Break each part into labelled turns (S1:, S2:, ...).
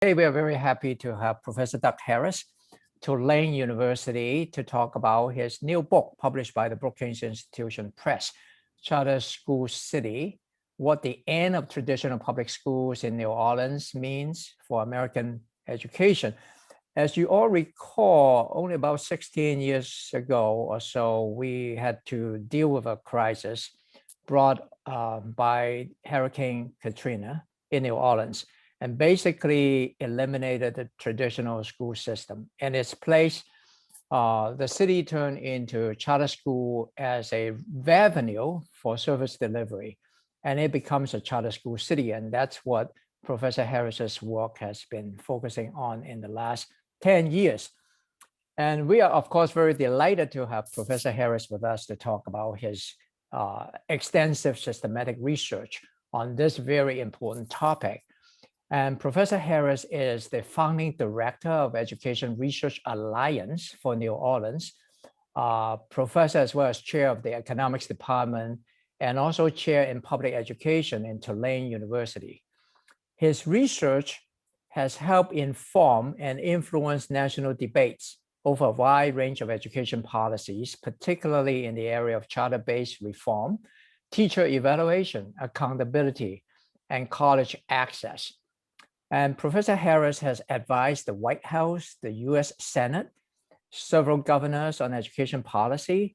S1: Today, we are very happy to have Professor Doug Harris, Tulane University, to talk about his new book published by the Brookings Institution Press, Charter School City, What the End of Traditional Public Schools in New Orleans Means for American Education. As you all recall, only about 16 years ago or so, we had to deal with a crisis brought by Hurricane Katrina in New Orleans, and basically eliminated the traditional school system. In its place, the city turned into charter school as a revenue for service delivery, and it becomes a charter school city. And that's what Professor Harris's work has been focusing on in the last 10 years. And we are, of course, very delighted to have Professor Harris with us to talk about his extensive systematic research on this very important topic. And Professor Harris is the founding director of Education Research Alliance for New Orleans, professor as well as chair of the economics department, and also chair in public education in Tulane University. His research has helped inform and influence national debates over a wide range of education policies, particularly in the area of charter-based reform, teacher evaluation, accountability, and college access. And Professor Harris has advised the White House, the US Senate, several governors on education policy,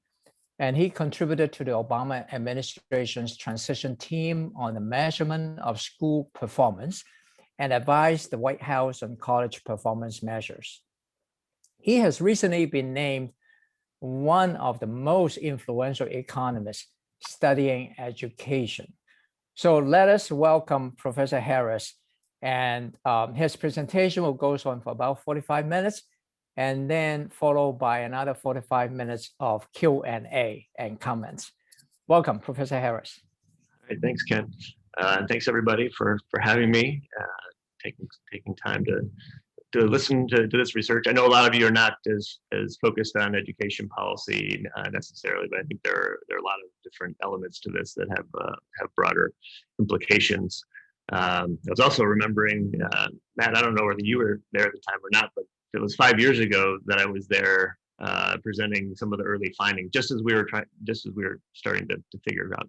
S1: and he contributed to the Obama administration's transition team on the measurement of school performance and advised the White House on college performance measures. He has recently been named one of the most influential economists studying education. So let us welcome Professor Harris. And his presentation will go on for about 45 minutes, and then followed by another 45 minutes of Q&A and comments. Welcome, Professor Harris.
S2: All right, thanks, Ken. And thanks, everybody, for having me, taking time to listen to this research. I know a lot of you are not as focused on education policy necessarily, but I think there are a lot of different elements to this that have broader implications. I was also remembering, Matt, I don't know whether you were there at the time or not, but it was 5 years ago that I was there presenting some of the early findings, just as we were starting to figure out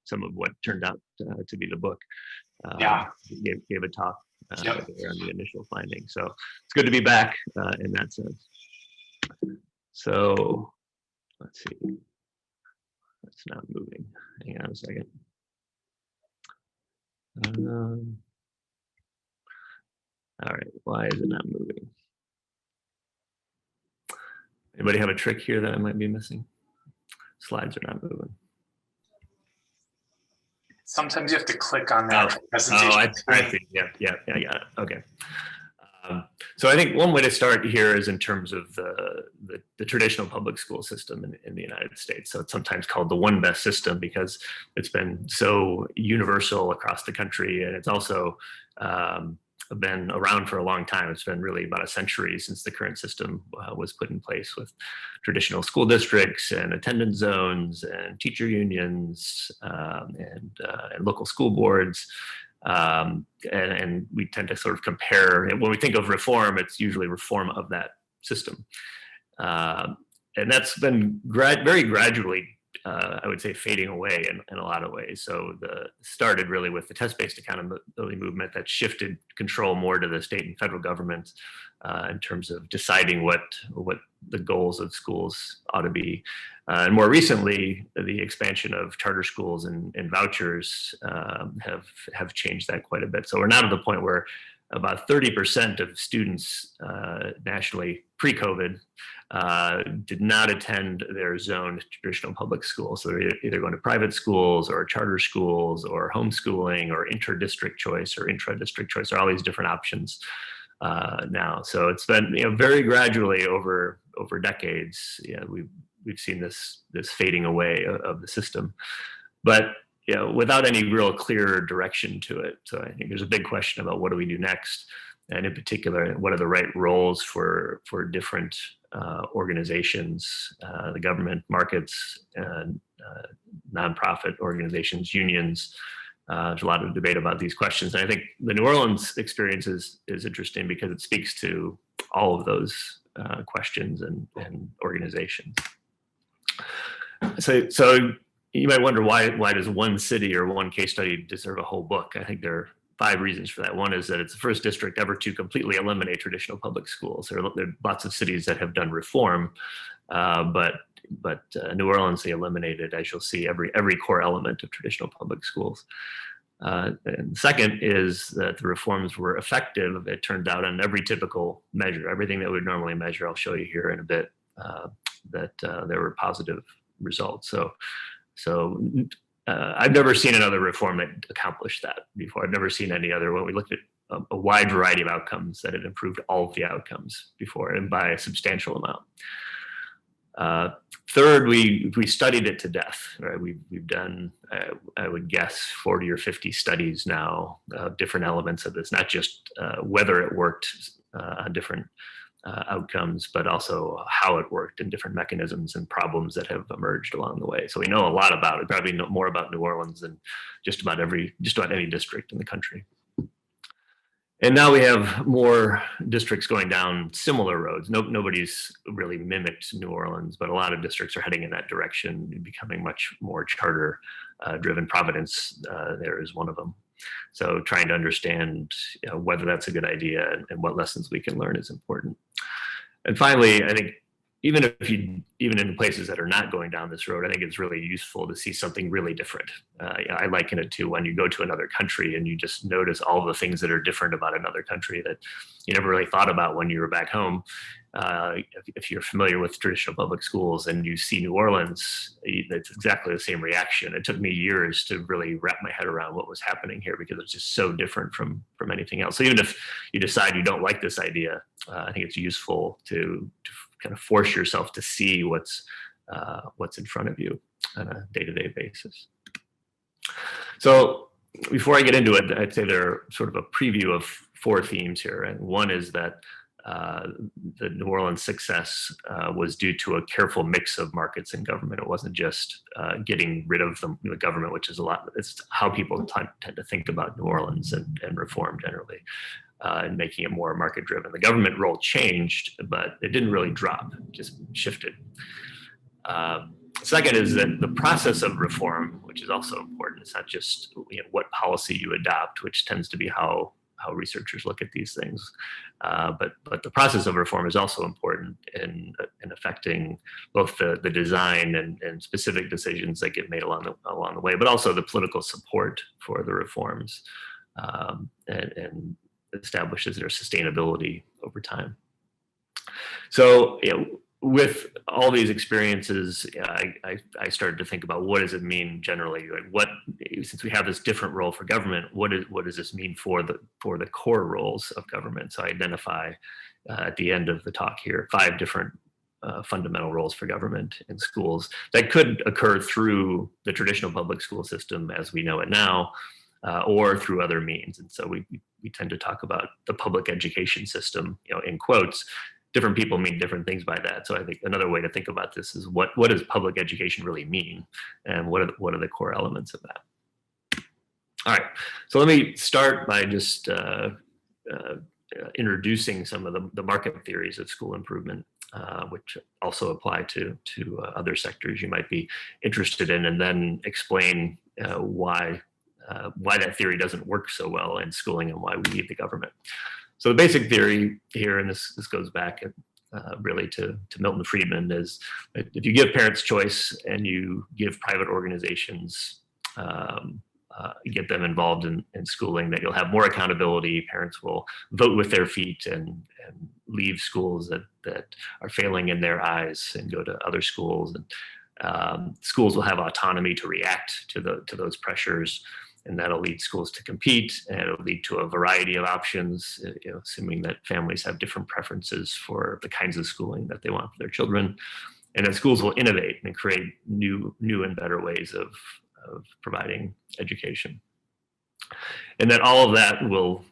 S2: some of what turned out to be the book. Gave a talk there on the initial findings. So it's good to be back in that sense. So let's see, it's not moving. Hang on a second. All right, why is it not moving? Anybody have a trick here that I might be missing? Slides are not moving.
S3: Sometimes you have to click on that presentation.
S2: I see. Yeah, I got it. Okay. So I think one way to start here is in terms of the traditional public school system in the United States. So it's sometimes called the one best system because it's been so universal across the country, and it's also been around for a long time. It's been really about a century since the current system was put in place, with traditional school districts and attendance zones and teacher unions and local school boards. And we tend to sort of compare, and when we think of reform, it's usually reform of that system. And that's been very gradually, I would say, fading away in a lot of ways. So started really with the test-based accountability movement that shifted control more to the state and federal governments in terms of deciding what the goals of schools ought to be. And more recently, the expansion of charter schools and vouchers have changed that quite a bit. So we're now to the point where about 30% of students nationally pre-COVID did not attend their zoned traditional public schools. So they're either going to private schools or charter schools or homeschooling or inter-district choice or intra-district choice, or all these different options now. So it's been very gradually over decades. We've seen this fading away of the system, but without any real clear direction to it. So I think there's a big question about what do we do next, and in particular, what are the right roles for different organizations, the government, markets, and nonprofit organizations, unions, There's a lot of debate about these questions. And I think the New Orleans experience is interesting because it speaks to all of those questions and organizations. So you might wonder why does one city or one case study deserve a whole book? I think there are 5 reasons for that. One is that it's the first district ever to completely eliminate traditional public schools. There are lots of cities that have done reform, but New Orleans, they eliminated, as you'll see, every core element of traditional public schools. And second is that the reforms were effective, it turned out, on every typical measure. Everything that we'd normally measure, I'll show you here in a bit, that there were positive results. So I've never seen another reform that accomplished that before. I've never seen any other, when we looked at a wide variety of outcomes, that it improved all of the outcomes before, and by a substantial amount. Third, we studied it to death. Right? We've done, I would guess, 40 or 50 studies now of different elements of this, not just whether it worked on different outcomes, but also how it worked and different mechanisms and problems that have emerged along the way. So we know a lot about it. Probably know more about New Orleans than just about any district in the country. And now we have more districts going down similar roads. Nobody's really mimicked New Orleans, but a lot of districts are heading in that direction, becoming much more charter driven. Providence there is one of them. So trying to understand whether that's a good idea and what lessons we can learn is important. And finally, I think even in places that are not going down this road, I think it's really useful to see something really different. I liken it to when you go to another country and you just notice all the things that are different about another country that you never really thought about when you were back home. If you're familiar with traditional public schools and you see New Orleans, it's exactly the same reaction. It took me years to really wrap my head around what was happening here because it's just so different from anything else. So even if you decide you don't like this idea, I think it's useful to kind of force yourself to see what's in front of you on a day-to-day basis. So before I get into it, I'd say there are sort of a preview of 4 themes here. And one is that the New Orleans success was due to a careful mix of markets and government. It wasn't just getting rid of the government, which is it's how people tend to think about New Orleans and reform generally. And making it more market driven. The government role changed, but it didn't really drop, it just shifted. Second is that the process of reform, which is also important, it's not just what policy you adopt, which tends to be how researchers look at these things. But the process of reform is also important in affecting both the design and specific decisions that get made along the way, but also the political support for the reforms and establishes their sustainability over time. So, with all these experiences, I started to think about what does it mean generally? Like since we have this different role for government, what does this mean for the core roles of government? So I identify at the end of the talk here 5 different fundamental roles for government in schools that could occur through the traditional public school system as we know it now, or through other means. And so we tend to talk about the public education system, in quotes. Different people mean different things by that. So I think another way to think about this is what does public education really mean, and what are the core elements of that? All right, so let me start by just introducing some of the market theories of school improvement, which also apply to other sectors you might be interested in, and then explain why that theory doesn't work so well in schooling and why we need the government. So the basic theory here, and this goes back really to Milton Friedman, is that if you give parents choice and you give private organizations, get them involved in schooling, that you'll have more accountability. Parents will vote with their feet and leave schools that are failing in their eyes and go to other schools. And schools will have autonomy to react to those pressures. And that'll lead schools to compete, and it'll lead to a variety of options, assuming that families have different preferences for the kinds of schooling that they want for their children. And then schools will innovate and create new and better ways of providing education. And that all of that will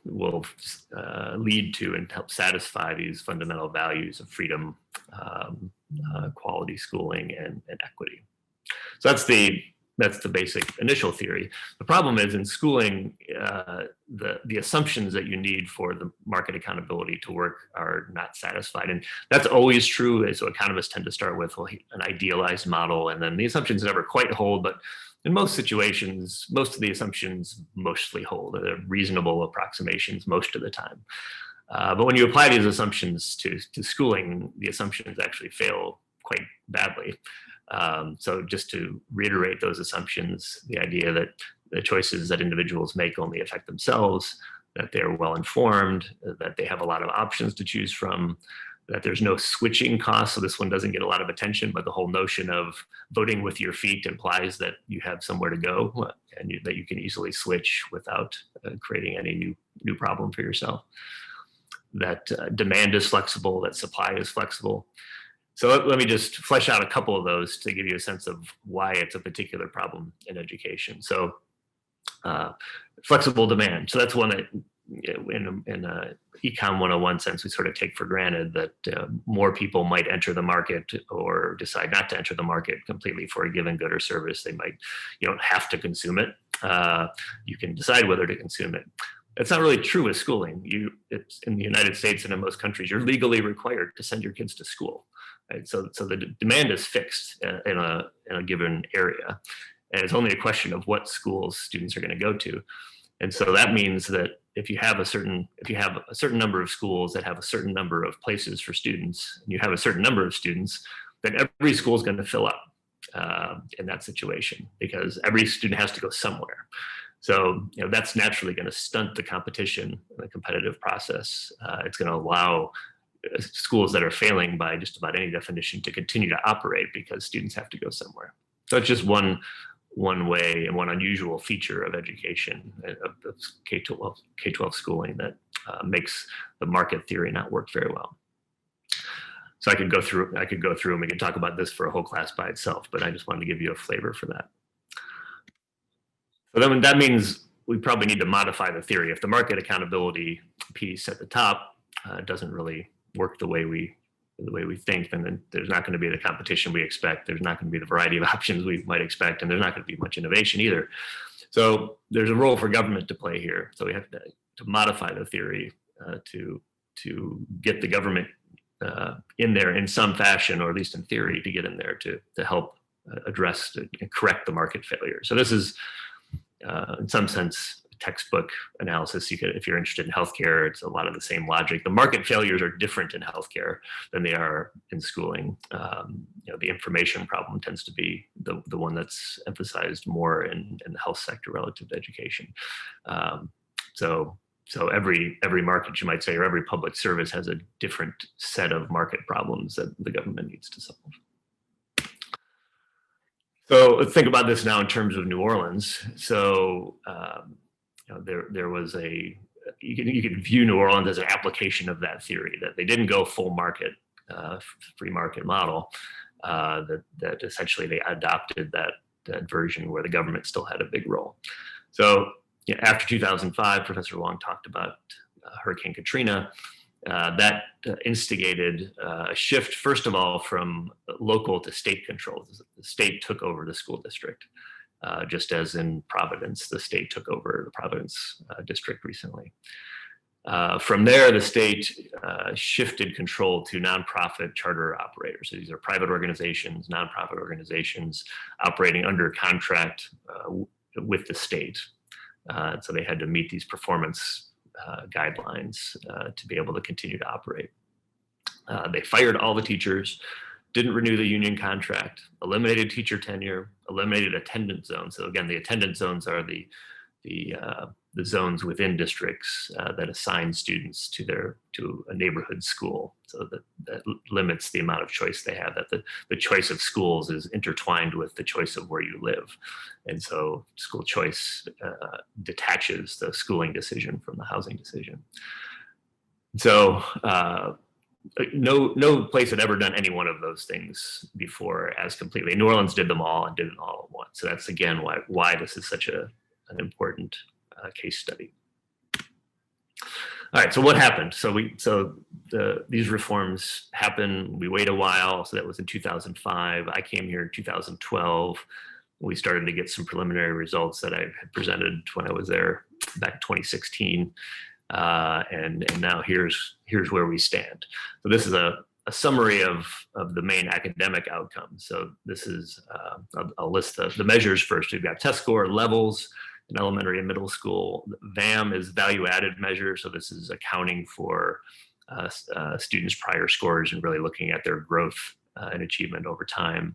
S2: lead to and help satisfy these fundamental values of freedom, quality schooling, and equity. So that's the that's the basic initial theory. The problem is in schooling, the assumptions that you need for the market accountability to work are not satisfied. And that's always true. So economists tend to start with an idealized model, and then the assumptions never quite hold. But in most situations, most of the assumptions mostly hold. They're reasonable approximations most of the time. But when you apply these assumptions to schooling, the assumptions actually fail quite badly. So just to reiterate those assumptions, the idea that the choices that individuals make only affect themselves, that they're well informed, that they have a lot of options to choose from, that there's no switching costs. So this one doesn't get a lot of attention, but the whole notion of voting with your feet implies that you have somewhere to go and that you can easily switch without creating any new problem for yourself. That demand is flexible, that supply is flexible. So let me just flesh out a couple of those to give you a sense of why it's a particular problem in education. So flexible demand. So that's one that in a Econ 101 sense, we sort of take for granted that more people might enter the market or decide not to enter the market completely for a given good or service. You don't have to consume it. You can decide whether to consume it. It's not really true with schooling. It's in the United States and in most countries, you're legally required to send your kids to school. Right? So the demand is fixed in a given area, and it's only a question of what schools students are going to go to. And so that means that if you have a certain number of schools that have a certain number of places for students, and you have a certain number of students, then every school is going to fill up in that situation because every student has to go somewhere. So that's naturally going to stunt the competition in the competitive process. It's going to allow schools that are failing by just about any definition to continue to operate because students have to go somewhere. So it's just one way and one unusual feature of education, of K-12 schooling that makes the market theory not work very well. So I could go through and we could talk about this for a whole class by itself, but I just wanted to give you a flavor for that. So then that means we probably need to modify the theory. If the market accountability piece at the top doesn't really work the way we think, then there's not going to be the competition we expect. There's not going to be the variety of options we might expect, and there's not going to be much innovation either. So there's a role for government to play here. So we have to modify the theory to get the government in there in some fashion, or at least in theory, to get in there to help address and correct the market failure. So this is, in some sense, textbook analysis. If you're interested in healthcare, it's a lot of the same logic. The market failures are different in healthcare than they are in schooling. The information problem tends to be the one that's emphasized more in the health sector relative to education. So every market, you might say, or every public service has a different set of market problems that the government needs to solve. So let's think about this now in terms of New Orleans. So there was you could view New Orleans as an application of that theory, that they didn't go full market, free market model, that essentially they adopted that version where the government still had a big role. So after 2005, Professor Wong talked about Hurricane Katrina. That instigated a shift, first of all, from local to state control. The state took over the school district, just as in Providence, the state took over the Providence district recently. From there, the state shifted control to nonprofit charter operators. So these are private organizations, nonprofit organizations operating under contract with the state. So they had to meet these performance guidelines to be able to continue to operate. They fired all the teachers, didn't renew the union contract, eliminated teacher tenure, eliminated attendance zones. So again, the attendance zones are the zones within districts that assign students to a neighborhood school. So that limits the amount of choice they have, that the choice of schools is intertwined with the choice of where you live. And so school choice detaches the schooling decision from the housing decision. So no place had ever done any one of those things before as completely. New Orleans did them all and did it all at once. So that's again why this is such an important case study. All right, so what happened? These reforms happen. We wait a while. So that was in 2005. I came here in 2012. we started to get some preliminary results that I had presented when I was there back in 2016. And now here's where we stand. So this is a summary of the main academic outcomes. So this is, I'll list the measures first. We've got test score levels in elementary and middle school. VAM is value added measure. So this is accounting for students' prior scores and really looking at their growth and achievement over time.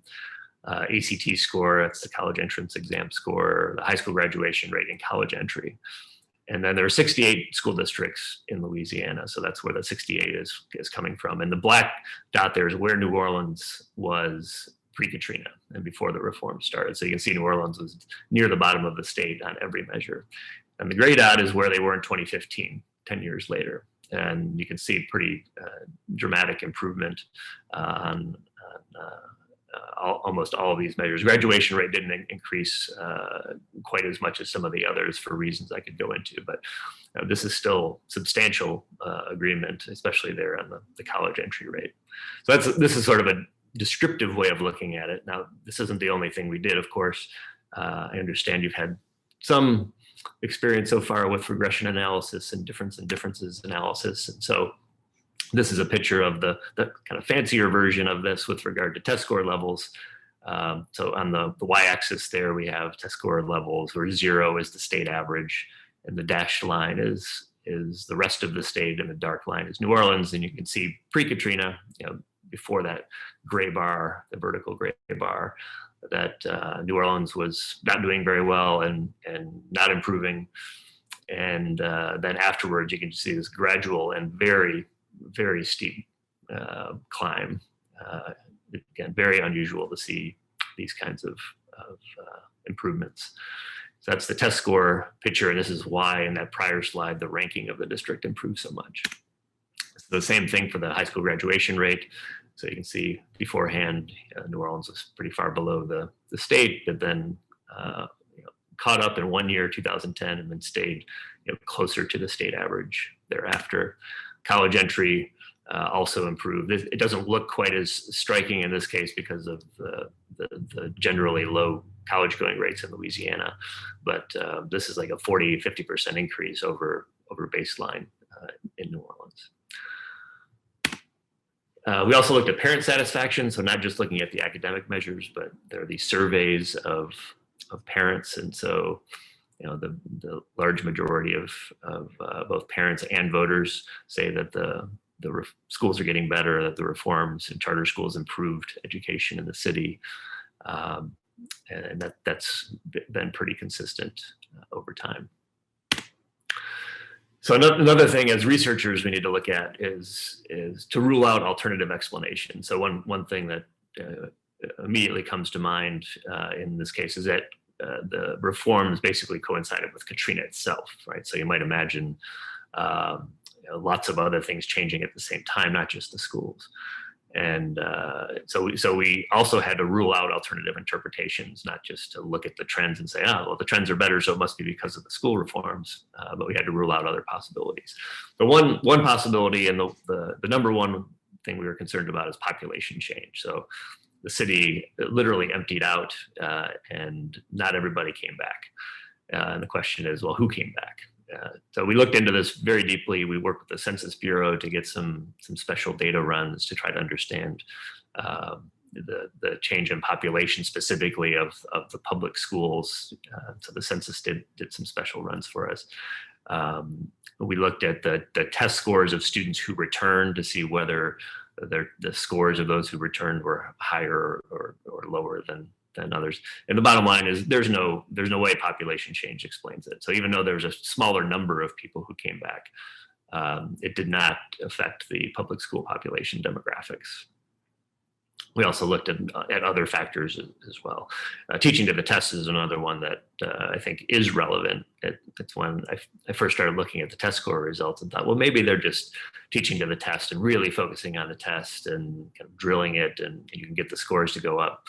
S2: ACT score, that's the college entrance exam score, the high school graduation rate, and college entry. And then there are 68 school districts in Louisiana. So that's where the 68 is coming from. And the black dot there is where New Orleans was pre-Katrina and before the reform started. So you can see New Orleans was near the bottom of the state on every measure. And the gray dot is where they were in 2015, 10 years later. And you can see pretty dramatic improvement on almost all of these measures. Graduation rate didn't increase quite as much as some of the others for reasons I could go into, but this is still substantial agreement, especially there on the college entry rate. So this is sort of a descriptive way of looking at it. Now, this isn't the only thing we did, of course. I understand you've had some experience so far with regression analysis and differences analysis. And so this is a picture of the kind of fancier version of this with regard to test score levels. So on the y-axis there, we have test score levels where 0 is the state average, and the dashed line is the rest of the state, and the dark line is New Orleans. And you can see pre-Katrina, before that gray bar, the vertical gray bar, that New Orleans was not doing very well and not improving. And then afterwards, you can see this gradual and very, very steep climb. Again, very unusual to see these kinds of improvements. So that's the test score picture, and this is why in that prior slide, the ranking of the district improved so much. So the same thing for the high school graduation rate. So you can see beforehand, New Orleans was pretty far below the state, but then caught up in 1 year, 2010, and then stayed closer to the state average thereafter. College entry also improved. It doesn't look quite as striking in this case because of the generally low college going rates in Louisiana, but this is like a 40–50% increase over baseline in New Orleans. We also looked at parent satisfaction, so not just looking at the academic measures, but there are these surveys of parents, and so the large majority of both parents and voters say that the schools are getting better, that the reforms in charter schools improved education in the city, and that's been pretty consistent over time. So another thing as researchers we need to look at is to rule out alternative explanations. So one thing that immediately comes to mind in this case is that the reforms basically coincided with Katrina itself, right? So you might imagine lots of other things changing at the same time, not just the schools. And so we also had to rule out alternative interpretations, not just to look at the trends and say, well, the trends are better, so it must be because of the school reforms, but we had to rule out other possibilities. But one possibility, and the number one thing we were concerned about, is population change. So the city literally emptied out and not everybody came back. And the question is, well, who came back? So we looked into this very deeply. We worked with the Census Bureau to get some special data runs to try to understand the change in population specifically of the public schools. So the census did some special runs for us. We looked at the test scores of students who returned to see whether the scores of those who returned were higher or lower than others. And the bottom line is there's no way population change explains it. So even though there's a smaller number of people who came back, it did not affect the public school population demographics. We also looked at other factors as well. Teaching to the test is another one that I think is relevant. It's when I first started looking at the test score results and thought, well, maybe they're just teaching to the test and really focusing on the test and kind of drilling it, and you can get the scores to go up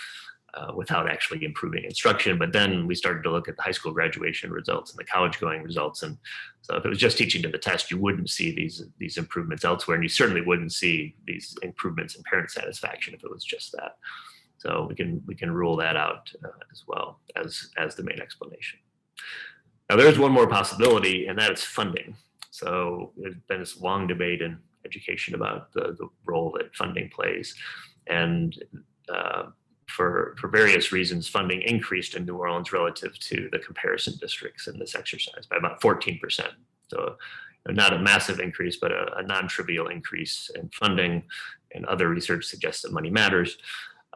S2: without actually improving instruction. But then we started to look at the high school graduation results and the college going results. And so if it was just teaching to the test, you wouldn't see these improvements elsewhere. And you certainly wouldn't see these improvements in parent satisfaction if it was just that. So we can rule that out as well as the main explanation. Now there's one more possibility, and that is funding. So there's been this long debate in education about the role that funding plays, and for various reasons, funding increased in New Orleans relative to the comparison districts in this exercise by about 14%. So not a massive increase, but a non-trivial increase in funding, and other research suggests that money matters.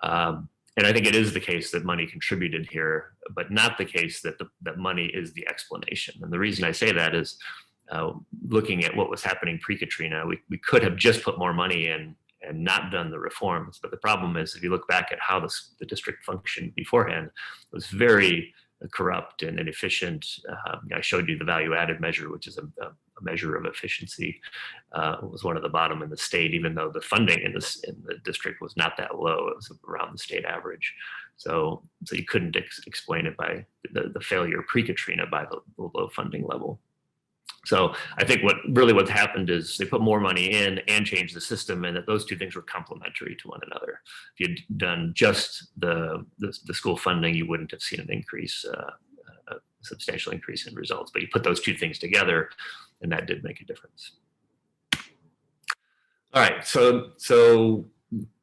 S2: And I think it is the case that money contributed here, but not the case that that money is the explanation. And the reason I say that is looking at what was happening pre-Katrina, we could have just put more money in and not done the reforms. But the problem is, if you look back at how the district functioned beforehand, it was very corrupt and inefficient. I showed you the value added measure, which is a measure of efficiency. It was one of the bottom in the state, even though the funding in the district was not that low. It was around the state average. So you couldn't explain it by the failure pre-Katrina by the low funding level. So I think what happened is they put more money in and changed the system, and that those two things were complementary to one another. If you'd done just the school funding, you wouldn't have seen an increase, a substantial increase in results. But you put those two things together, and that did make a difference. All right, so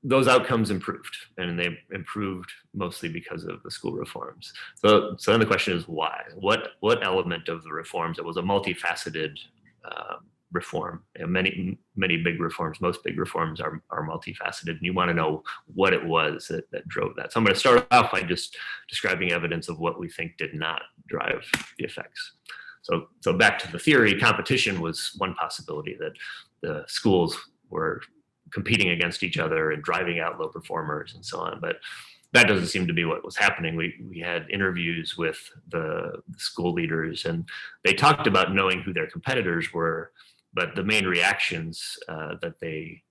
S2: those outcomes improved, and they improved mostly because of the school reforms. So then the question is why? What element of the reforms? It was a multifaceted reform, and many big reforms. Most big reforms are multifaceted, and you want to know what it was that drove that. So I'm going to start off by just describing evidence of what we think did not drive the effects. So back to the theory, competition was one possibility, that the schools were competing against each other and driving out low performers and so on. But that doesn't seem to be what was happening. We had interviews with the school leaders, and they talked about knowing who their competitors were, but the main reactions that they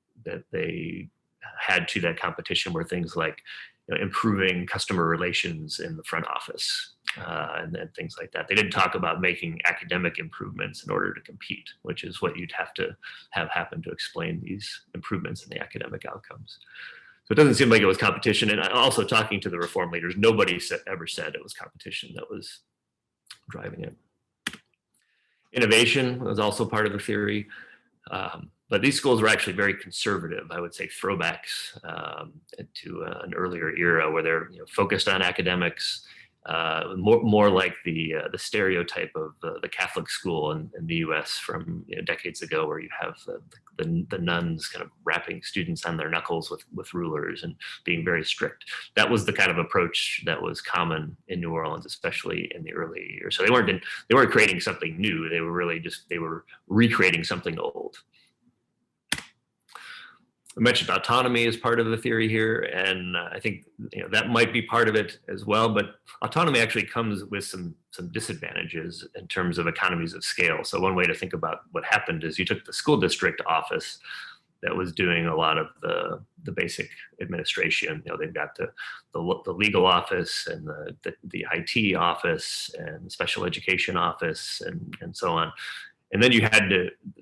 S2: had to that competition were things like improving customer relations in the front office, and things like that. They didn't talk about making academic improvements in order to compete, which is what you'd have to have happen to explain these improvements in the academic outcomes. So it doesn't seem like it was competition. And also, talking to the reform leaders, nobody ever said it was competition that was driving it. Innovation was also part of the theory. But these schools were actually very conservative, I would say throwbacks to an earlier era where they're focused on academics, more like the stereotype of the Catholic school in the U.S. from decades ago, where you have the nuns kind of rapping students on their knuckles with rulers and being very strict. That was the kind of approach that was common in New Orleans, especially in the early years. So they weren't creating something new. They were recreating something old. I mentioned autonomy as part of the theory here, and I think that might be part of it as well. But autonomy actually comes with some disadvantages in terms of economies of scale. So one way to think about what happened is you took the school district office that was doing a lot of the basic administration. They've got the legal office and the IT office and the special education office and so on. And then you had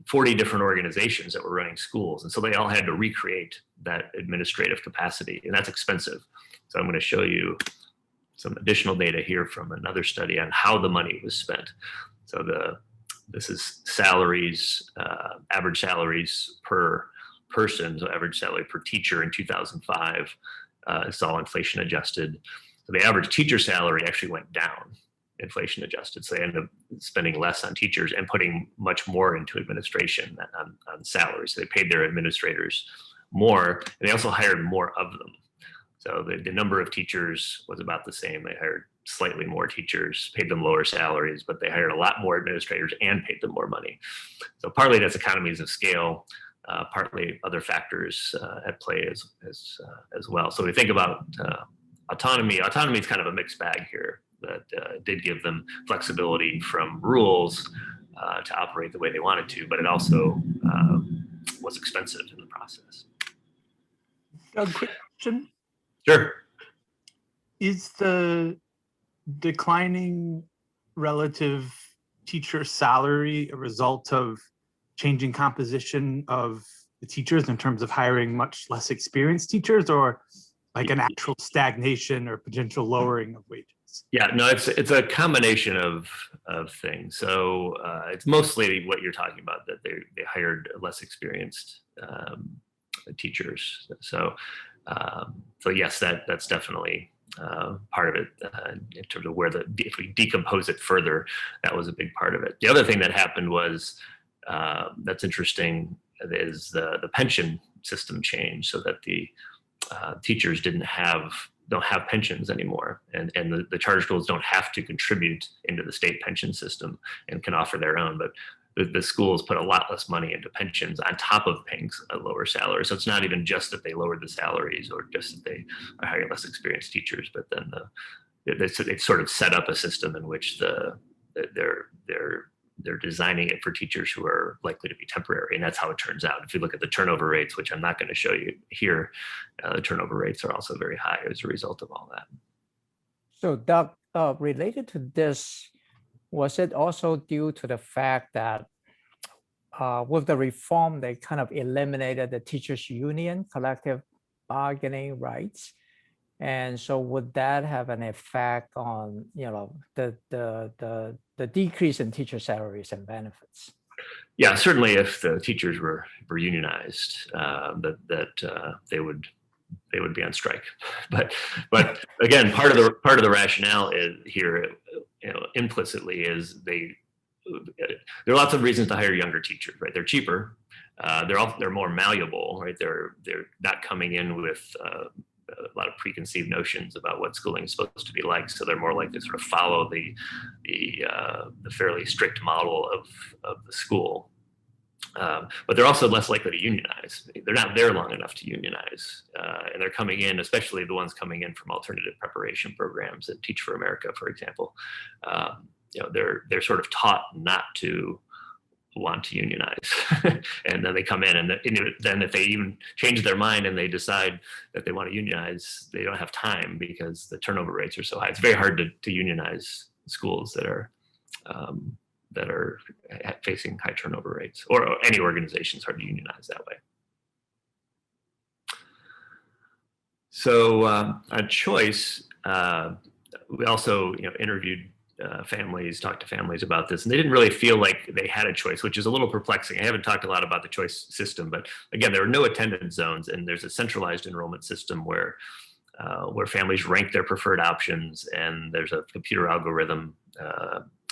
S2: 40 different organizations that were running schools. And so they all had to recreate that administrative capacity, and that's expensive. So I'm going to show you some additional data here from another study on how the money was spent. So this is salaries, average salaries per person, so average salary per teacher in 2005. It's all inflation adjusted. So the average teacher salary actually went down, inflation adjusted. So they ended up spending less on teachers and putting much more into administration on salaries. So they paid their administrators more, and they also hired more of them. So the number of teachers was about the same. They hired slightly more teachers, paid them lower salaries, but they hired a lot more administrators and paid them more money. So partly that's economies of scale, partly other factors at play as well. So we think about autonomy. Autonomy is kind of a mixed bag here. That did give them flexibility from rules to operate the way they wanted to, but it also was expensive in the process.
S4: Doug, quick question.
S2: Sure.
S4: Is the declining relative teacher salary a result of changing composition of the teachers in terms of hiring much less experienced teachers, or like an actual stagnation or potential lowering of wages?
S2: Yeah, no, it's a combination of things. So it's mostly what you're talking about, that they hired less experienced teachers. So yes, that's definitely part of it in terms of if we decompose it further, that was a big part of it. The other thing that happened was that's interesting is the pension system changed, so that the teachers don't have pensions anymore, and the charter schools don't have to contribute into the state pension system and can offer their own, but the schools put a lot less money into pensions on top of paying a lower salary. So it's not even just that they lowered the salaries or just that they are hiring less experienced teachers, but then they sort of set up a system in which they're designing it for teachers who are likely to be temporary, and that's how it turns out. If you look at the turnover rates, which I'm not going to show you here, the turnover rates are also very high as a result of all that.
S1: So Doug, related to this, was it also due to the fact that with the reform, they kind of eliminated the teachers' union collective bargaining rights? And so would that have an effect on, the decrease in teacher salaries and benefits?
S2: Yeah, certainly if the teachers were unionized, they would be on strike. But again, part of the rationale is here, implicitly, is there are lots of reasons to hire younger teachers, right? They're cheaper, they're more malleable, right? They're not coming in with a lot of preconceived notions about what schooling is supposed to be like, so they're more likely to sort of follow the fairly strict model of the school. But they're also less likely to unionize. They're not there long enough to unionize, and they're coming in, especially the ones coming in from alternative preparation programs at Teach for America, for example. They're sort of taught not to want to unionize, and then they come in, and then if they even change their mind and they decide that they want to unionize, they don't have time because the turnover rates are so high. It's very hard to unionize schools that are facing high turnover rates, or any organization is hard to unionize that way. So on choice, we also interviewed talked to families about this, and they didn't really feel like they had a choice, which is a little perplexing. I haven't talked a lot about the choice system, but again, there are no attendance zones, and there's a centralized enrollment system where families rank their preferred options, and there's a computer algorithm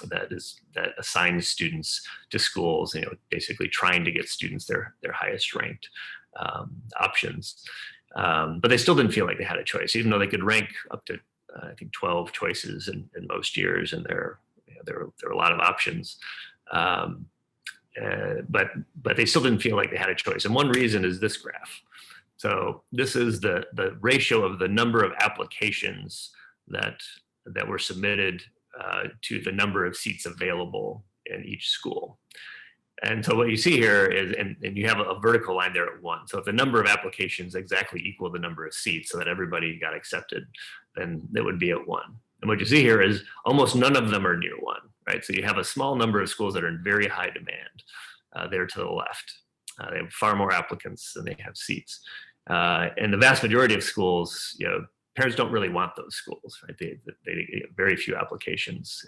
S2: that assigns students to schools, basically trying to get students their highest ranked options. But they still didn't feel like they had a choice, even though they could rank up to I think 12 choices in most years, and there are a lot of options. But they still didn't feel like they had a choice. And one reason is this graph. So this is the ratio of the number of applications that were submitted to the number of seats available in each school. And so what you see here is, and you have a vertical line there at 1. So if the number of applications exactly equal the number of seats so that everybody got accepted, then it would be at 1. And what you see here is almost none of them are near 1, right? So you have a small number of schools that are in very high demand there to the left. They have far more applicants than they have seats. And the vast majority of schools, parents don't really want those schools, right? They very few applications,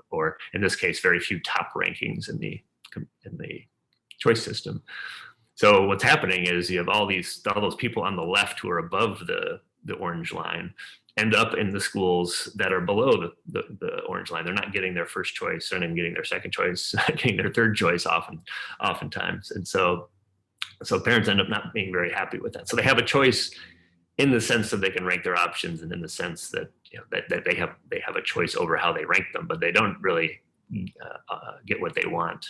S2: or in this case, very few top rankings in the choice system. So what's happening is you have all those people on the left who are above the orange line end up in the schools that are below the orange line. They're not getting their first choice, they're not even getting their second choice, getting their third choice oftentimes. And so parents end up not being very happy with that. So they have a choice in the sense that they can rank their options, and in the sense that that they have a choice over how they rank them, but they don't really get what they want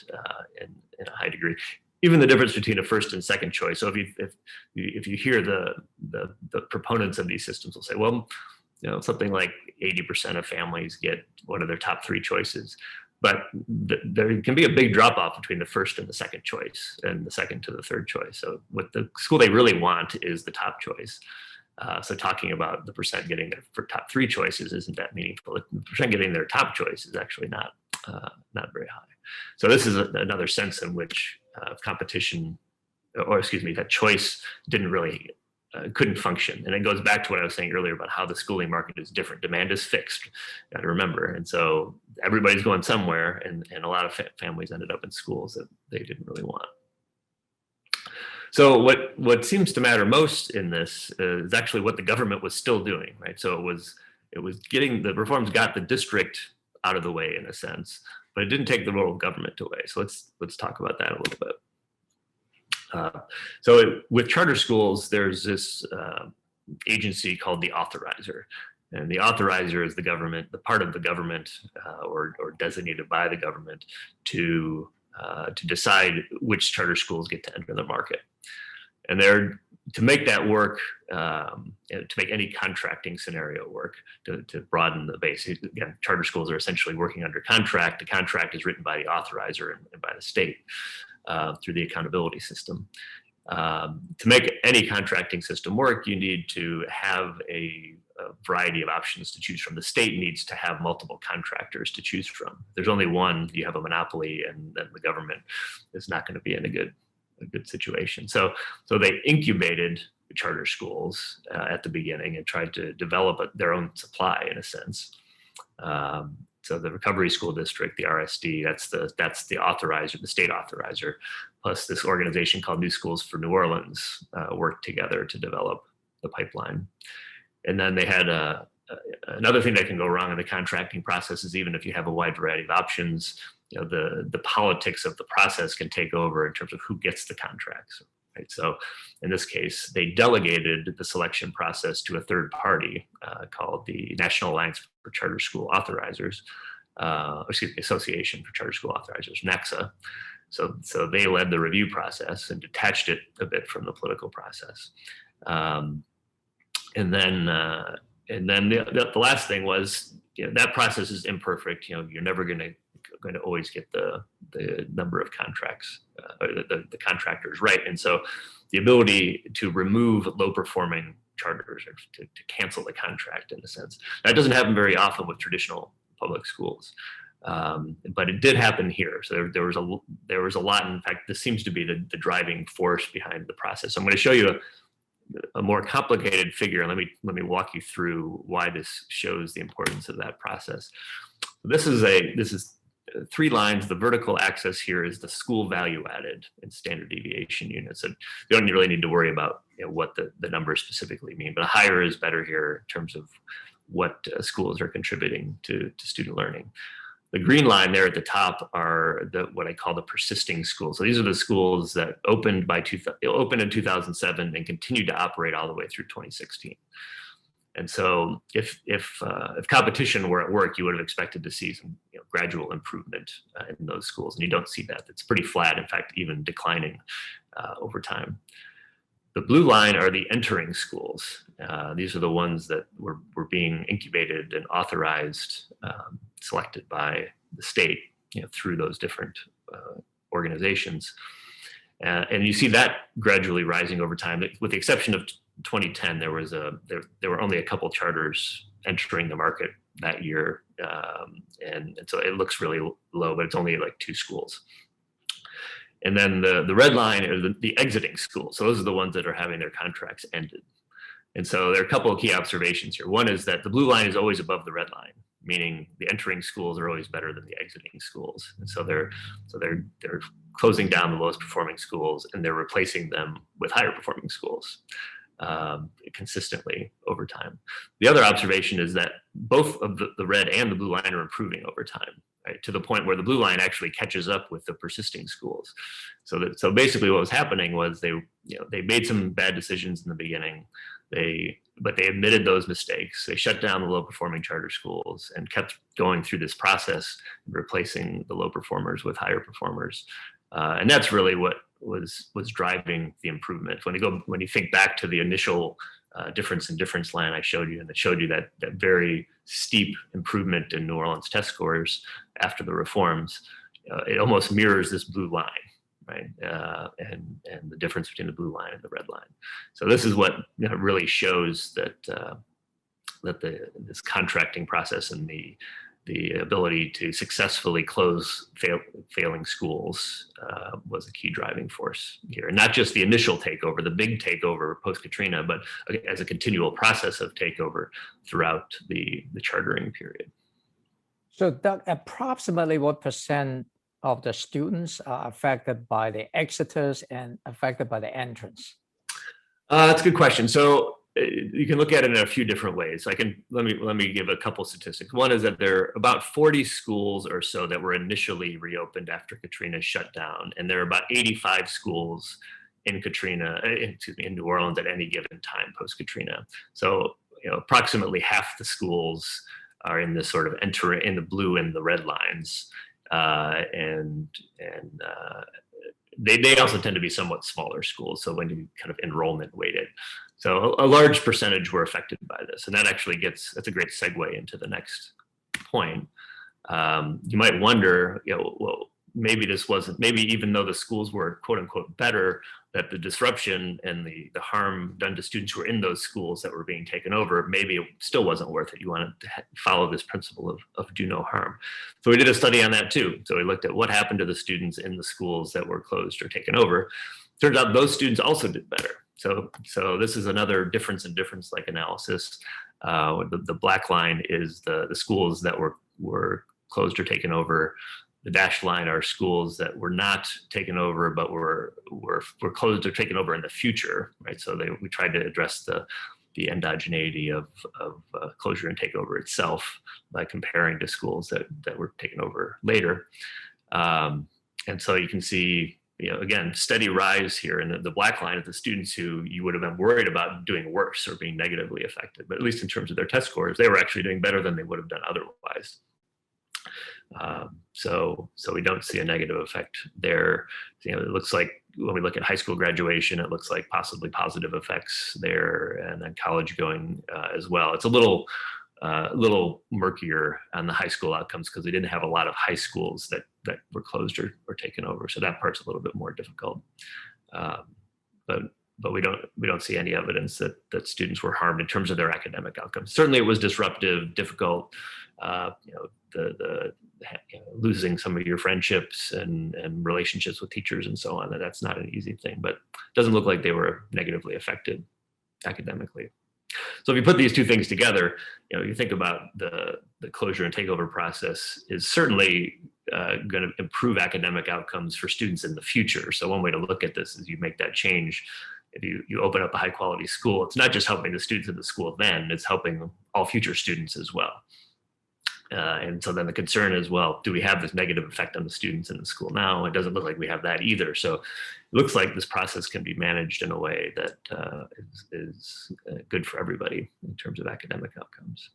S2: in a high degree. Even the difference between a first and second choice. So if you hear the proponents of these systems will say, well, something like 80% of families get one of their top 3 choices, but there can be a big drop off between the first and the second choice, and the second to the third choice. So what the school they really want is the top choice. So talking about the percent getting their top 3 choices isn't that meaningful. The percent getting their top choice is actually not very high. So this is another sense in which competition, or excuse me, that choice didn't really couldn't function. And it goes back to what I was saying earlier about how the schooling market is different. Demand is fixed, got to remember. And so everybody's going somewhere, and a lot of families ended up in schools that they didn't really want. So what seems to matter most in this is actually what the government was still doing, right? So it was getting, the reforms got the district out of the way in a sense, but it didn't take the role of government away. So let's talk about that a little bit. With charter schools, there's this agency called the Authorizer. And the Authorizer is the government, the part of the government or designated by the government to decide which charter schools get to enter the market. And they're to make that work, to make any contracting scenario work, to broaden the base. Again, charter schools are essentially working under contract. The contract is written by the authorizer and by the state through the accountability system. To make any contracting system work, you need to have a variety of options to choose from. The state needs to have multiple contractors to choose from. If there's only one, you have a monopoly, and then the government is not going to be in a good situation. So they incubated charter schools at the beginning and tried to develop their own supply in a sense. So the Recovery School District, the RSD, that's the authorizer, the state authorizer, plus this organization called New Schools for New Orleans worked together to develop the pipeline. And then they had another thing that can go wrong in the contracting process is even if you have a wide variety of options, the politics of the process can take over in terms of who gets the contracts. Right? So in this case, they delegated the selection process to a third party called the National Alliance for Charter School Authorizers, Association for Charter School Authorizers, NACSA. So they led the review process and detached it a bit from the political process. And then the last thing was, that process is imperfect. You're never going to always get the number of contracts, or the contractors right. And so the ability to remove low performing charters or to cancel the contract in a sense, that doesn't happen very often with traditional public schools. But it did happen here. So there was a lot. In fact, this seems to be the driving force behind the process. So I'm going to show you a more complicated figure. Let me walk you through why this shows the importance of that process. This is 3 lines. The vertical axis here is the school value added in standard deviation units. And you don't really need to worry about what the numbers specifically mean, but higher is better here in terms of what schools are contributing to student learning. The green line there at the top are what I call the persisting schools. So these are the schools that opened in 2007 and continued to operate all the way through 2016. And so if competition were at work, you would have expected to see some gradual improvement in those schools, and you don't see that. It's pretty flat, in fact, even declining over time. The blue line are the entering schools. These are the ones that were being incubated and authorized, selected by the state, through those different organizations. And you see that gradually rising over time. With the exception of 2010, there were only a couple charters entering the market that year, and so it looks really low, but it's only like 2 schools. And then the red line are the exiting schools. So those are the ones that are having their contracts ended. And so there are a couple of key observations here. One is that the blue line is always above the red line, meaning the entering schools are always better than the exiting schools. And so they're closing down the lowest performing schools, and they're replacing them with higher performing schools consistently over time. The other observation is that both of the red and the blue line are improving over time, right? To the point where the blue line actually catches up with the persisting schools. So basically what was happening was they made some bad decisions in the beginning, but they admitted those mistakes. They shut down the low performing charter schools and kept going through this process, replacing the low performers with higher performers. And that's really what was driving the improvement. When you think back to the initial difference in difference line I showed you, and it showed you that very steep improvement in New Orleans test scores after the reforms, it almost mirrors this blue line, right? And the difference between the blue line and the red line. So this is what really shows that this contracting process and the ability to successfully close failing schools was a key driving force here. And not just the initial takeover, the big takeover post-Katrina, but as a continual process of takeover throughout the chartering period.
S1: So Doug, approximately what percent of the students are affected by the exiters and affected by the entrants?
S2: That's a good question. So you can look at it in a few different ways. Let me give a couple statistics. One is that there are about 40 schools or so that were initially reopened after Katrina shut down, and there are about 85 schools in in New Orleans at any given time post Katrina. So approximately half the schools are in this sort of in the blue and the red lines, they also tend to be somewhat smaller schools. So when you kind of enrollment weighted, so a large percentage were affected by this, and that actually that's a great segue into the next point. You might wonder, well, maybe even though the schools were quote unquote better, that the disruption and the harm done to students who were in those schools that were being taken over, maybe it still wasn't worth it. You wanted to follow this principle of do no harm. So we did a study on that too. So we looked at what happened to the students in the schools that were closed or taken over. Turns out those students also did better. So this is another difference in difference-like analysis. The black line is the schools that were closed or taken over. The dashed line are schools that were not taken over, but were closed or taken over in the future, right? So we tried to address the endogeneity of closure and takeover itself by comparing to schools that were taken over later. And so you can see, again, steady rise here. And the black line is the students who you would have been worried about doing worse or being negatively affected, but at least in terms of their test scores, they were actually doing better than they would have done otherwise. So we don't see a negative effect there. It looks like when we look at high school graduation, it looks like possibly positive effects there, and then college going as well. It's a little murkier on the high school outcomes because we didn't have a lot of high schools that were closed or taken over. So that part's a little bit more difficult. But we don't see any evidence that students were harmed in terms of their academic outcomes. Certainly, it was disruptive, difficult. Losing some of your friendships and relationships with teachers and so on. That's not an easy thing, but it doesn't look like they were negatively affected academically. So if you put these two things together, you think about the closure and takeover process is certainly going to improve academic outcomes for students in the future. So one way to look at this is you make that change. If you open up a high quality school, it's not just helping the students in the school then, it's helping all future students as well. And so then the concern is, well, do we have this negative effect on the students in the school now? It doesn't look like we have that either. So it looks like this process can be managed in a way that is good for everybody in terms of academic outcomes.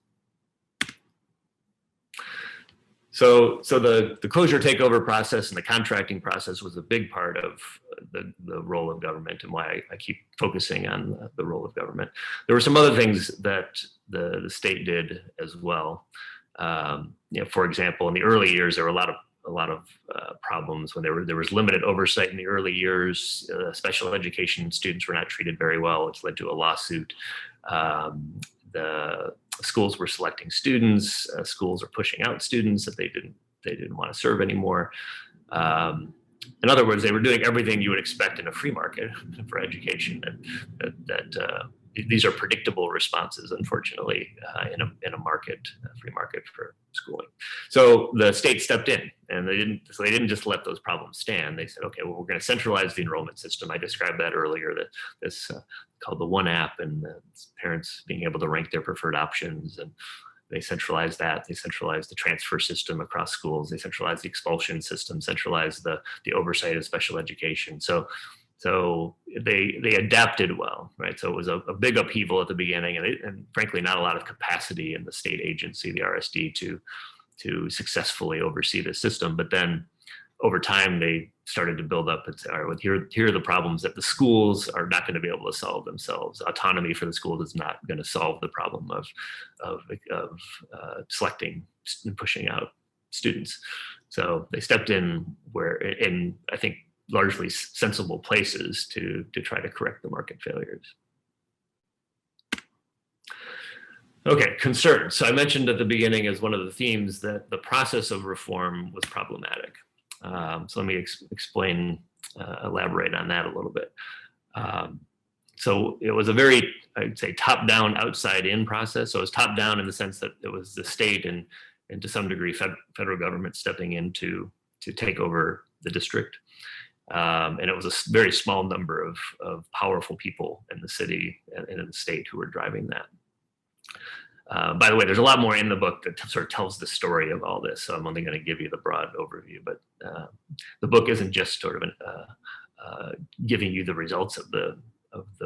S2: So the closure takeover process and the contracting process was a big part of the role of government, and why I keep focusing on the role of government. There were some other things that the state did as well. For example, in the early years, there were a lot of problems when there was limited oversight in the early years. Special education students were not treated very well, which led to a lawsuit. The schools were selecting students. Schools are pushing out students that they didn't want to serve anymore. In other words, they were doing everything you would expect in a free market for education, and these are predictable responses, unfortunately, in a free market for schooling. So the state stepped in, and they didn't just let those problems stand. They said, okay, well, we're going to centralize the enrollment system. I described that earlier, this called the One App, and parents being able to rank their preferred options, and they centralized that. They centralized the transfer system across schools. They centralized the expulsion system, centralized the oversight of special education. So they adapted well, right? So it was a big upheaval at the beginning, and frankly, not a lot of capacity in the state agency, the RSD, to successfully oversee the system. But then over time, they started to build up and say, all right, well, here are the problems that the schools are not going to be able to solve themselves. Autonomy for the schools is not going to solve the problem of selecting and pushing out students. So they stepped in I think, largely sensible places to try to correct the market failures. Okay, concerns. So I mentioned at the beginning as one of the themes that the process of reform was problematic. So let me explain, elaborate on that a little bit. So it was a very, I'd say, top-down, outside-in process. So it was top-down in the sense that it was the state and to some degree federal government stepping in to take over the district. And it was a very small number of powerful people in the city and in the state who were driving that. By the way, there's a lot more in the book that sort of tells the story of all this. So I'm only going to give you the broad overview, but the book isn't just sort of giving you the results of the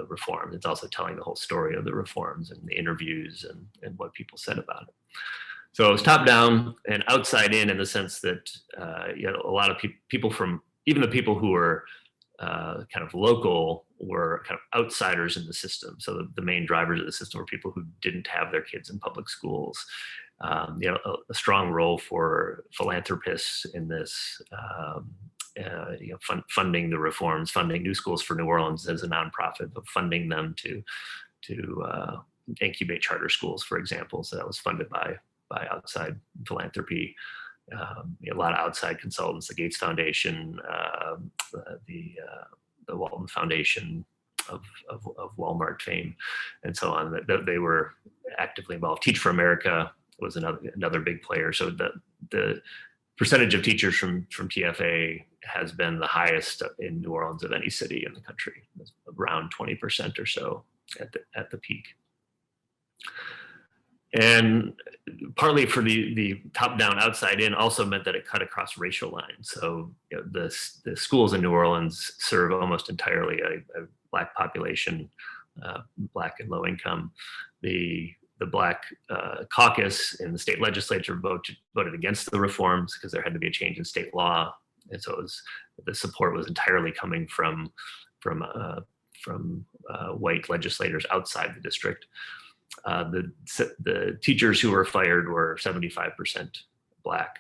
S2: reform. It's also telling the whole story of the reforms and the interviews and what people said about it. So it was top down and outside in the sense that a lot of people from, even the people who were kind of local, were kind of outsiders in the system. So the main drivers of the system were people who didn't have their kids in public schools. A strong role for philanthropists in this, funding the reforms, funding New Schools for New Orleans as a nonprofit, but funding them to incubate charter schools, for example. So that was funded by outside philanthropy. A lot of outside consultants, the Gates Foundation, the Walton Foundation of Walmart fame, and so on. That they were actively involved. Teach for America was another big player. So the percentage of teachers from TFA has been the highest in New Orleans of any city in the country, around 20% or so at the peak. And partly for the top-down, outside-in also meant that it cut across racial lines. So the schools in New Orleans serve almost entirely a Black population, Black and low income. The Black caucus in the state legislature voted against the reforms because there had to be a change in state law, and so the support was entirely coming from white legislators outside the district. The teachers who were fired were 75% Black.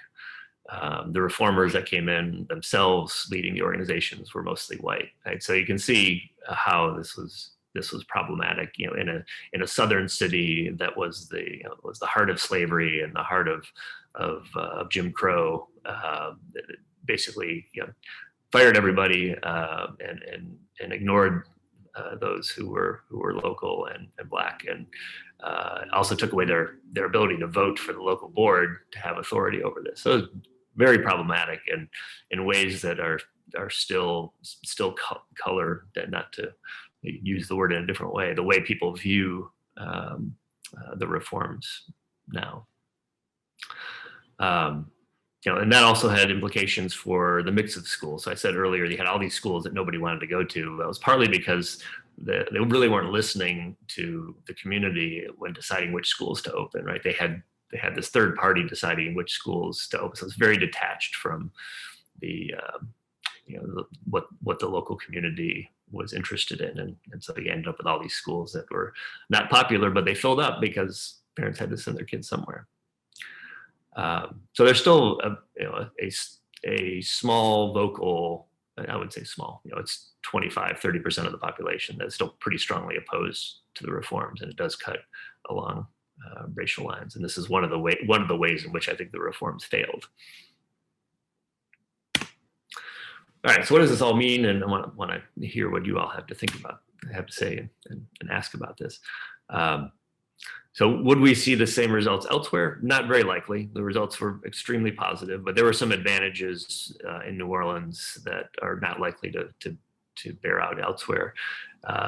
S2: The reformers that came in themselves leading the organizations were mostly white. Right? So you can see how this was problematic. In a southern city that was the heart of slavery and the heart of Jim Crow. Basically, fired everybody and ignored those who were local and Black, and also took away their ability to vote for the local board to have authority over this. So very problematic, and in ways that are still color, not to use the word in a different way, the way people view the reforms now. And that also had implications for the mix of schools. So I said earlier, you had all these schools that nobody wanted to go to. That was partly because they really weren't listening to the community when deciding which schools to open, right? They had this third party deciding which schools to open. So it's very detached from what the local community was interested in. And so you ended up with all these schools that were not popular, but they filled up because parents had to send their kids somewhere. So there's still a small vocal, I would say small, it's 25-30% of the population that's still pretty strongly opposed to the reforms, and it does cut along racial lines. And this is one of the ways in which I think the reforms failed. All right, so what does this all mean? And I want to hear what you all have to say and ask about this. So would we see the same results elsewhere? Not very likely. The results were extremely positive, but there were some advantages in New Orleans that are not likely to bear out elsewhere.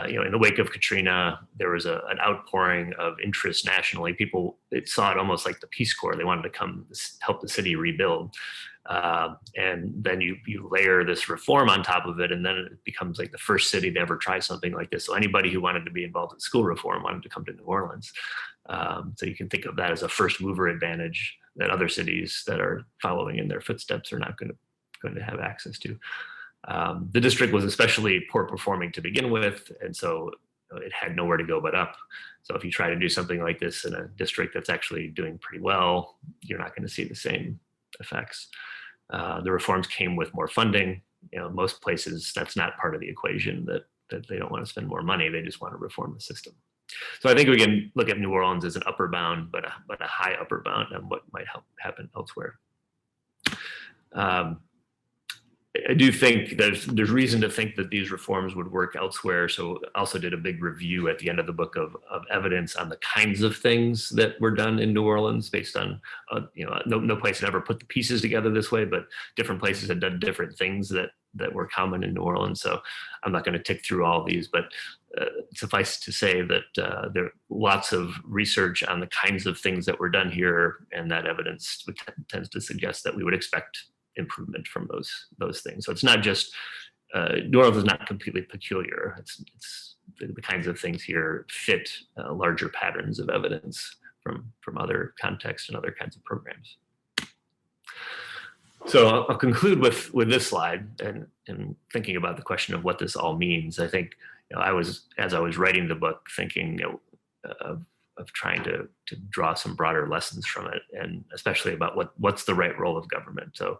S2: In the wake of Katrina, there was an outpouring of interest nationally. People saw it almost like the Peace Corps. They wanted to come help the city rebuild. And then you layer this reform on top of it, and then it becomes like the first city to ever try something like this. So anybody who wanted to be involved in school reform wanted to come to New Orleans. So you can think of that as a first mover advantage that other cities that are following in their footsteps are not going to have access to. The district was especially poor performing to begin with, and so it had nowhere to go but up. So if you try to do something like this in a district that's actually doing pretty well, you're not going to see the same effects. The reforms came with more funding. Most places that's not part of the equation, that they don't want to spend more money, they just want to reform the system. So I think we can look at New Orleans as an upper bound, but a high upper bound on what might happen elsewhere. I do think there's reason to think that these reforms would work elsewhere. So also did a big review at the end of the book of evidence on the kinds of things that were done in New Orleans based on, no place had ever put the pieces together this way, but different places had done different things that were common in New Orleans. So I'm not going to tick through all these, but suffice to say that there are lots of research on the kinds of things that were done here, and that evidence tends to suggest that we would expect improvement from those things. So it's not just New Orleans is not completely peculiar. It's the kinds of things here fit larger patterns of evidence from other contexts and other kinds of programs. So I'll conclude with this slide and thinking about the question of what this all means. I think as I was writing the book, thinking of trying to draw some broader lessons from it, and especially about what's the right role of government. So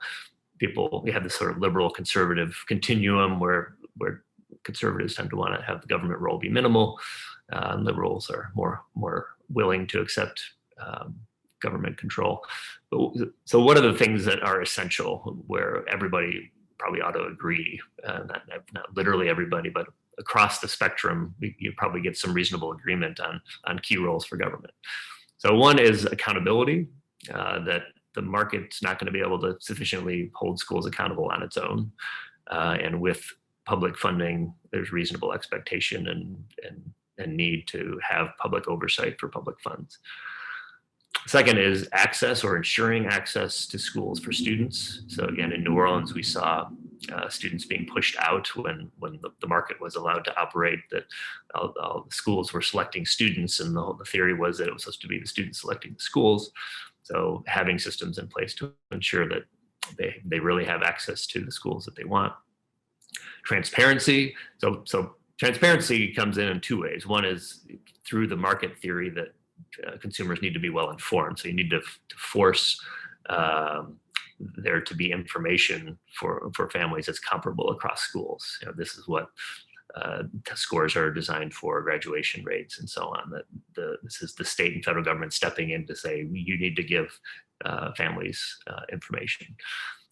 S2: we have this sort of liberal conservative continuum where conservatives tend to want to have the government role be minimal. Liberals are more willing to accept government control. So what are the things that are essential where everybody probably ought to agree, not literally everybody, but across the spectrum, you probably get some reasonable agreement on key roles for government. So one is accountability, that the market's not going to be able to sufficiently hold schools accountable on its own. And with public funding, there's reasonable expectation and need to have public oversight for public funds. Second is access, or ensuring access to schools for students. So again, in New Orleans, we saw students being pushed out when the market was allowed to operate, that all the schools were selecting students, and the theory was that it was supposed to be the students selecting the schools. So having systems in place to ensure that they really have access to the schools that they want. Transparency. So transparency comes in two ways. One is through the market theory that consumers need to be well informed. So you need to force there to be information for families that's comparable across schools. This is what test scores are designed for, graduation rates, and so on. This is the state and federal government stepping in to say you need to give families information.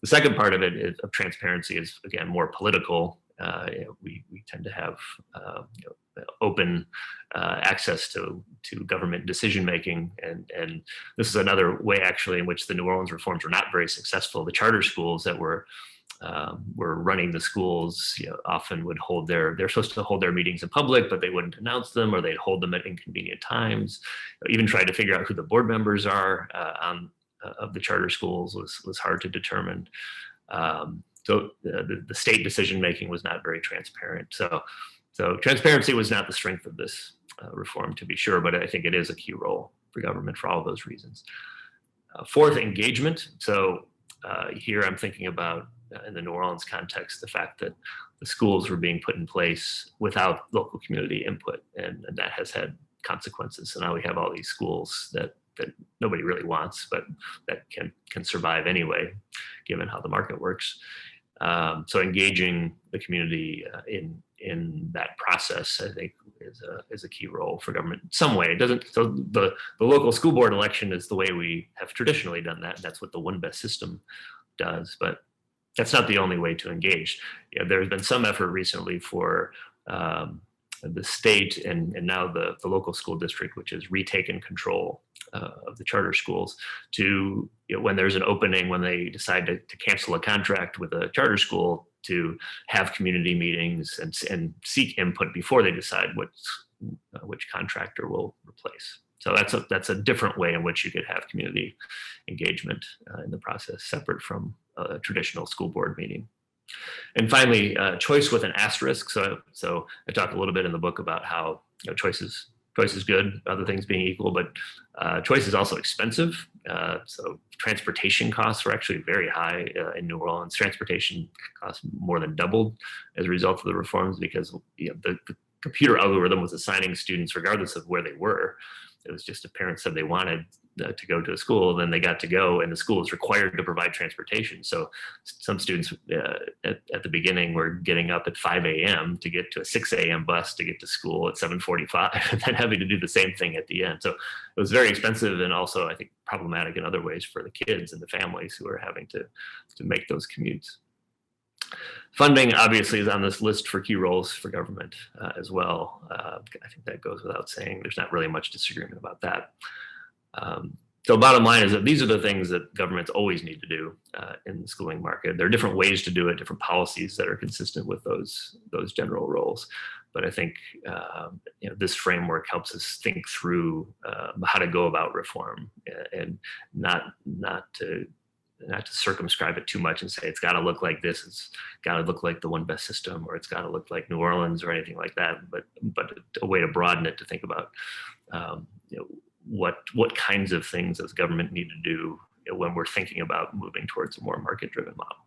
S2: The second part of it of transparency is, again, more political. We tend to have open access to government decision making, and this is another way actually in which the New Orleans reforms were not very successful. The charter schools that were running the schools often would they're supposed to hold their meetings in public, but they wouldn't announce them, or they'd hold them at inconvenient times. Even tried to figure out who the board members are of the charter schools was hard to determine. So the state decision-making was not very transparent. So transparency was not the strength of this reform, to be sure, but I think it is a key role for government for all of those reasons. Fourth, engagement. So here I'm thinking about, in the New Orleans context, the fact that the schools were being put in place without local community input, and that has had consequences. So now we have all these schools that nobody really wants, but that can survive anyway, given how the market works. So engaging the community in that process, I think, is a key role for government in some way. It doesn't. So the local school board election is the way we have traditionally done that. And that's what the one best system does, but that's not the only way to engage. There's been some effort recently for the state and now the local school district, which has retaken control of the charter schools, to when there's an opening, when they decide to cancel a contract with a charter school, to have community meetings and seek input before they decide which contractor will replace. So that's a different way in which you could have community engagement in the process, separate from a traditional school board meeting. And finally, choice with an asterisk. So I talk a little bit in the book about how choice is good, other things being equal, but choice is also expensive. So transportation costs were actually very high in New Orleans. Transportation costs more than doubled as a result of the reforms, because the computer algorithm was assigning students regardless of where they were. It was just if parents said they wanted to go to a school, then they got to go, and the school is required to provide transportation. So some students at the beginning were getting up at 5 a.m. to get to a 6 a.m. bus to get to school at 7:45, and then having to do the same thing at the end. So it was very expensive, and also I think problematic in other ways for the kids and the families who are having to make those commutes. Funding obviously is on this list for key roles for government as well. I think that goes without saying. There's not really much disagreement about that. So bottom line is that these are the things that governments always need to do in the schooling market. There are different ways to do it, different policies that are consistent with those general roles. But I think this framework helps us think through how to go about reform, and not to circumscribe it too much and say it's got to look like this, it's got to look like the one best system, or it's got to look like New Orleans or anything like that. But a way to broaden it to think about what kinds of things does government need to do when we're thinking about moving towards a more market-driven model.